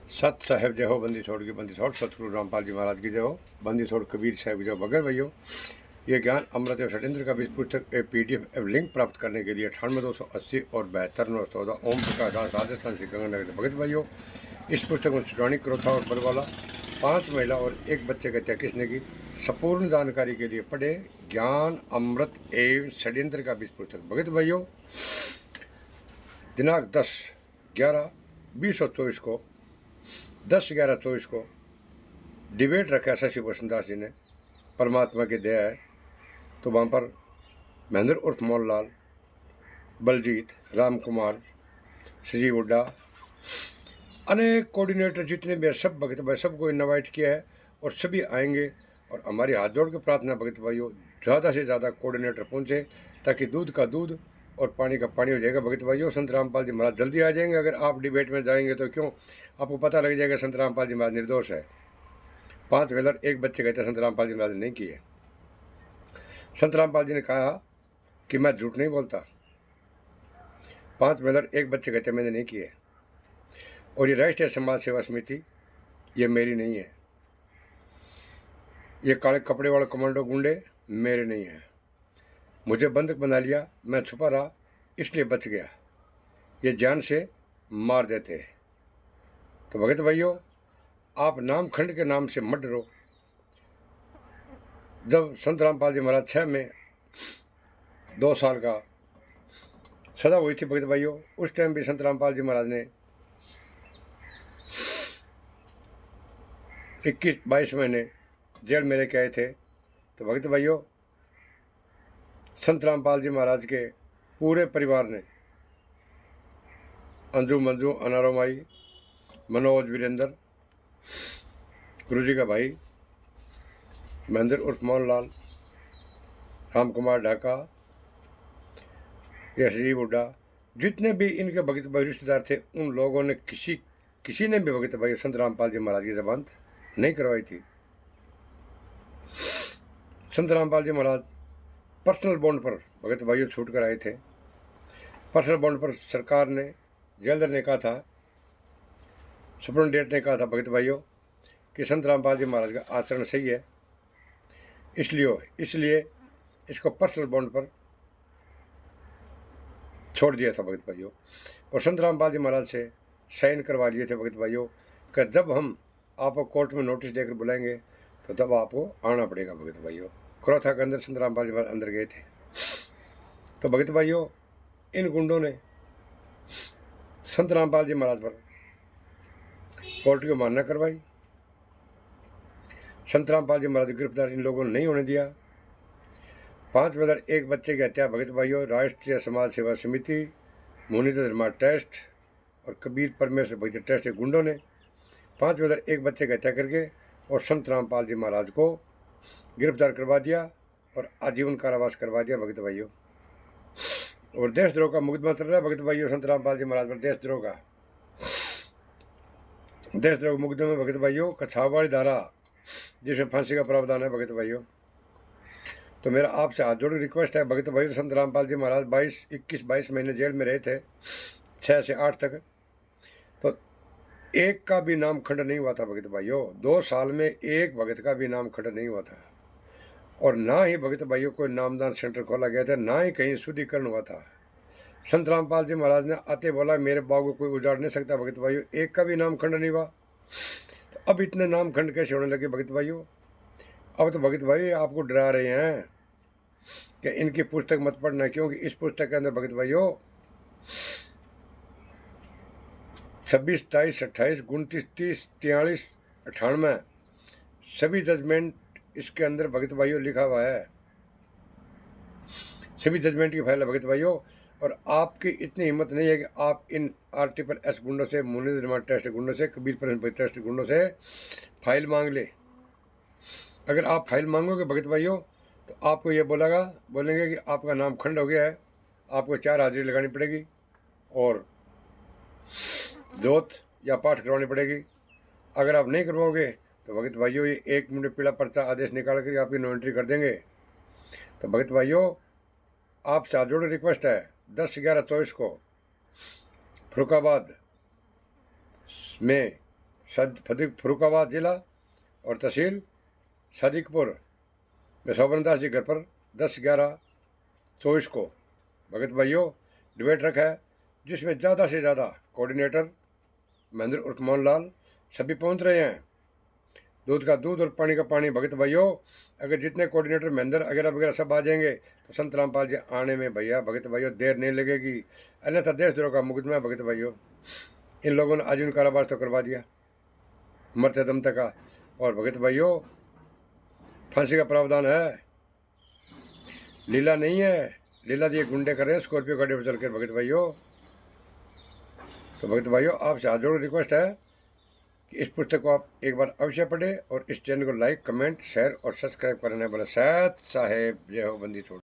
सत साहेब जय हो, बंदी छोड़ की बंदी छोड़, सतगुरु रामपाल जी महाराज की जय हो, बंदी छोड़ कबीर साहब की जय हो। बगैर भैया ये ज्ञान अमृत एवं षड्यंत्र का बीज पुस्तक PDF एवं लिंक प्राप्त करने के लिए 98 280 और 72 914 ओम प्रकाश दास राजस्थान श्री गंगानगर। भगत भाइयों, इस पुस्तक में श्रवणी क्रोथा और बरवाला 5 महिला और 1 बच्चे की हत्या किसने की, संपूर्ण जानकारी के लिए पढ़े ज्ञान अमृत एवं षड्यंत्र का बीज पुस्तक। भगत भाइयों, दिनांक 10/11/2024 को 10/11/24 को डिबेट रखा शशि भूषण दास जी ने, परमात्मा की दया है। तो वहाँ पर महेंद्र उर्फ मोहनलाल, बलजीत, राम कुमार, संजीव हुड्डा, अनेक कोऑर्डिनेटर जितने भी सब भगत भाई सबको इनवाइट किया है और सभी आएंगे। और हमारी हाथ जोड़ के प्रार्थना भगत भाइयों, ज़्यादा से ज़्यादा कोऑर्डिनेटर पहुँचे ताकि दूध का दूध और पानी का पानी हो जाएगा। भगत भाइयों, संत रामपाल जी महाराज जल्दी आ जाएंगे। अगर आप डिबेट में जाएंगे तो क्यों, आपको पता लग जाएगा संत रामपाल जी महाराज निर्दोष है। 5 व्हीलर 1 बच्चे कहते संत रामपाल जी महाराज ने नहीं किए। संत रामपाल जी ने कहा कि मैं झूठ नहीं बोलता। 5 व्हीलर 1 बच्चे कहते मैंने नहीं किए। और ये राष्ट्रीय समाज सेवा समिति ये मेरी नहीं है, ये काले कपड़े वाले कमांडो गुंडे मेरे नहीं हैं। मुझे बंधक बना लिया, मैं छुपा रहा इसलिए बच गया, ये जान से मार देते। तो भगत भाइयों, आप नाम खंड के नाम से मत डरो। जब संत रामपाल जी महाराज 6 में 2 साल का सजा हुई थी भगत भाइयों, उस टाइम भी संत रामपाल जी महाराज ने 21-22 महीने जेल में रह के आए थे। तो भगत भाइयों, संत रामपाल जी महाराज के पूरे परिवार ने, अंजू मंजू, अनारोमाई, मनोज, वीरेंद्र, गुरुजी का भाई महेंद्र उर्फ मोहनलाल, राम कुमार ढाका, यशजी हुड्डा, जितने भी इनके भगत भाई रिश्तेदार थे, उन लोगों ने किसी ने भी भगत भाई संत रामपाल जी महाराज की जमानत नहीं करवाई थी। संत रामपाल जी महाराज पर्सनल बॉन्ड पर भगत भाइयों छूट कर आए थे। पर्सनल बॉन्ड पर सरकार ने, जेलर ने कहा था, सुप्रीटेंडेंट ने कहा था भगत भाइयों कि संत रामपाल जी महाराज का आचरण सही है, इसलिए इसको पर्सनल बॉन्ड पर छोड़ दिया था भगत भाइयों। और संत रामपाल जी महाराज से साइन करवा लिए थे भगत भाइयों कि जब हम आपको कोर्ट में नोटिस देकर बुलाएंगे तो तब आपको आना पड़ेगा। भगत भाइयों, क्रोथा के अंदर संत रामपाल जी महाराज अंदर गए थे। तो भगत भाइयों, इन गुंडों ने संत रामपाल जी महाराज पर कोर्ट की मान्यता करवाई। संत रामपाल जी महाराज गिरफ्तार इन लोगों ने नहीं होने दिया। 5 व्हीलर 1 बच्चे की हत्या भगत भाइयों, राष्ट्रीय समाज सेवा समिति, मुनीन्द्र धर्मा ट्रस्ट और कबीर परमेश्वर भगत ट्रस्ट के गुंडों ने 5 व्हीलर 1 बच्चे की हत्या करके और संत रामपाल जी महाराज को गिरफ्तार करवा दिया और आजीवन कारावास करवा दिया भगत भाइयों। और देशद्रोह का मुकदमा चल रहा है भगत भाइयों संत रामपाल जी महाराज पर। देशद्रोह मुकदमे में भगत भाइयों कछावाड़ी धारा जिसमें फांसी का प्रावधान है भगत भाइयों। तो मेरा आपसे हाथ जोड़ रिक्वेस्ट है भगत भाइयों, संत रामपाल जी महाराज 21-22 महीने जेल में रहे थे, 6 से 8 तक। तो एक का भी नाम खंड नहीं हुआ था भगत भाइयों। 2 साल में एक भगत का भी नाम खंड नहीं हुआ था। और ना ही भगत भाइयों कोई नामदान सेंटर खोला गया था, ना ही कहीं शुद्धिकरण हुआ था। संत रामपाल जी महाराज ने आते बोला मेरे बाग को कोई उजाड़ नहीं सकता भगत भाइयों, एक का भी नाम खंड नहीं हुआ। तो अब इतने नाम खंड कैसे होने लगे भगत भाइयों? अब तो भगत भाई आपको डरा रहे हैं कि इनकी पुस्तक मत पढ़ना, क्योंकि इस पुस्तक के अंदर भगत भाइयों 26, 23, 28, 29, 30, 43, 98 सभी जजमेंट इसके अंदर भगत भाइयों लिखा हुआ है। सभी जजमेंट की फाइल है भगत भाइयों। और आपकी इतनी हिम्मत नहीं है कि आप इन RTPS गुंडों से, मुनीन्द्र धर्मा ट्रस्ट गुंडों से, कबीर परमेश्वर ट्रस्ट गुंडों से फाइल मांग ले। अगर आप फाइल मांगोगे भगत भाइयों तो आपको ये बोलेंगे कि आपका नाम खंड हो गया है, आपको 4 हाजिरी लगानी पड़ेगी और जोत या पाठ करवानी पड़ेगी। अगर आप नहीं करवाओगे तो भगत भाइयों ये 1 मिनट पीला पर्चा आदेश निकाल कर आपकी नो एंट्री कर देंगे। तो भगत भाइयों, आपसे हाथ जोड़ रिक्वेस्ट है, 10/11/24 को फरुखाबाद में फरुखाबाद जिला और तहसील सदीकपुर में शोभन दास जी घर पर 10/11/24 को भगत भाइयों डिबेट रखा है, जिसमें ज़्यादा से ज़्यादा कोऑर्डिनेटर महेंद्र उर्फ मोहनलाल सभी पहुंच रहे हैं। दूध का दूध और पानी का पानी भगत भाइयों, अगर जितने कोऑर्डिनेटर महेंद्र वगैरह वगैरह सब आ जाएंगे तो संत रामपाल जी आने में भैया भगत भाइयों देर नहीं लगेगी, अन्यथा देशद्रोह का मुकदमा भगत भाइयों। इन लोगों ने आजीवन कारावास तो करवा दिया मरते दम तक का, और भगत भाइयों फांसी का प्रावधान है, लीला नहीं है। लीला जी गुंडे कर रहे हैं स्कॉर्पियो गाड़ी पर चलकर भगत भाइयों। तो भगत भाइयों आपसे हाथ जोड़ रिक्वेस्ट है कि इस पुस्तक को आप एक बार अवश्य पढ़ें और इस चैनल को लाइक, कमेंट, शेयर और सब्सक्राइब करने वाले सैयद साहेब जय हो बंदी छोड़।